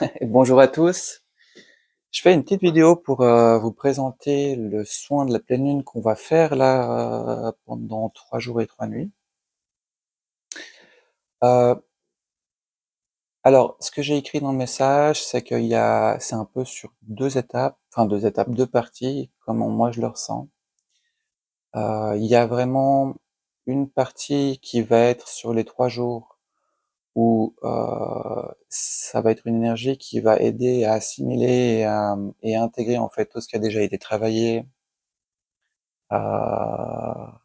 Et bonjour à tous. Je fais une petite vidéo pour vous présenter le soin de la pleine lune qu'on va faire là pendant 3 jours et 3 nuits. Euh, alors, ce que j'ai écrit dans le message, c'est c'est un peu sur 2 étapes, enfin 2 étapes, 2 parties, comment moi je le ressens. Il y a vraiment une partie qui va être sur les 3 jours où ça va être une énergie qui va aider à assimiler et à intégrer en fait tout ce qui a déjà été travaillé, à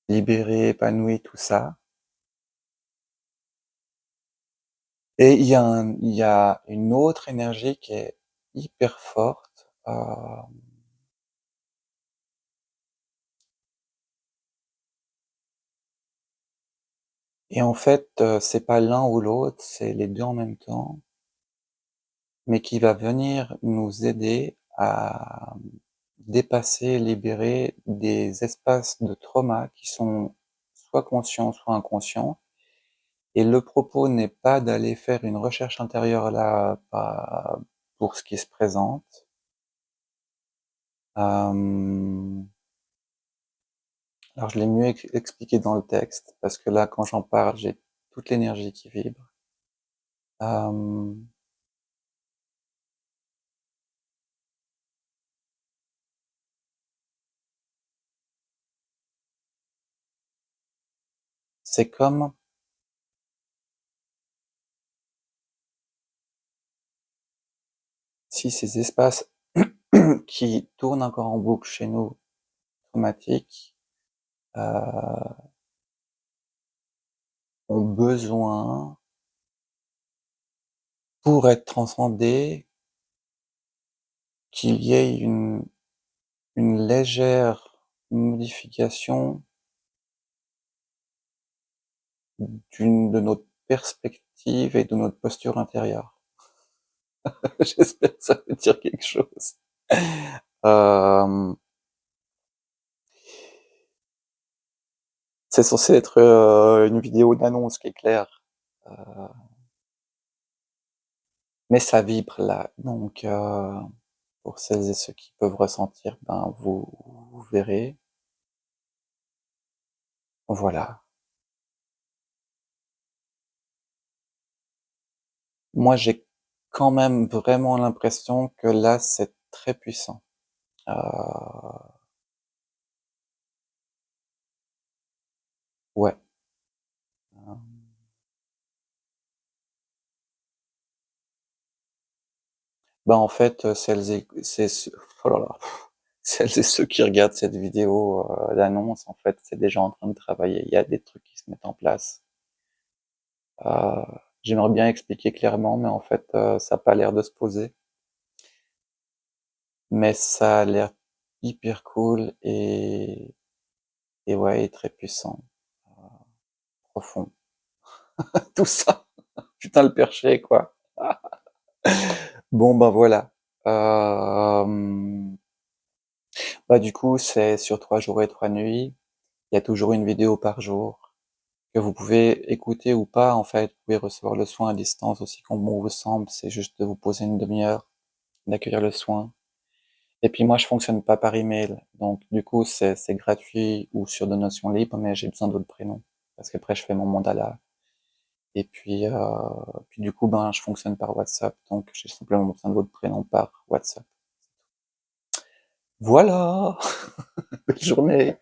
libéré, épanoui, tout ça. Et il y a une autre énergie qui est hyper forte. Et en fait, c'est pas l'un ou l'autre, c'est les deux en même temps, mais qui va venir nous aider à dépasser, libérer des espaces de trauma qui sont soit conscients, soit inconscients. Et le propos n'est pas d'aller faire une recherche intérieure là, pour ce qui se présente. Alors je l'ai mieux expliqué dans le texte, parce que là, quand j'en parle, j'ai toute l'énergie qui vibre. Euh, c'est comme si ces espaces qui tournent encore en boucle chez nous, traumatiques, euh, ont besoin, pour être transcendés, qu'il y ait une légère modification de notre perspective et de notre posture intérieure. J'espère que ça veut dire quelque chose. Euh, c'est censé être une vidéo d'annonce qui est claire. Euh, mais ça vibre là. Donc, pour celles et ceux qui peuvent ressentir, ben, vous verrez. Voilà. Moi, j'ai quand même vraiment l'impression que là, c'est très puissant. Euh, ouais. Ben, en fait, oh là là, celles et ceux qui regardent cette vidéo d'annonce, en fait, c'est déjà en train de travailler. Il y a des trucs qui se mettent en place. Euh, J'aimerais bien expliquer clairement, mais en fait, ça a pas l'air de se poser. Mais ça a l'air hyper cool et ouais, et très puissant, profond. Tout ça, putain le perché, quoi. Bon, ben voilà. Bah du coup, c'est sur 3 jours et 3 nuits. Il y a toujours une vidéo par jour que vous pouvez écouter ou pas. En fait, vous pouvez recevoir le soin à distance aussi comme bon vous semble. C'est juste de vous poser une demi-heure, d'accueillir le soin. Et puis moi, je fonctionne pas par email, donc du coup, c'est gratuit ou sur donation libre, mais j'ai besoin de votre prénom parce qu'après je fais mon mandala. Et puis du coup, ben, je fonctionne par WhatsApp, donc j'ai simplement besoin de votre prénom par WhatsApp. Voilà, belle journée.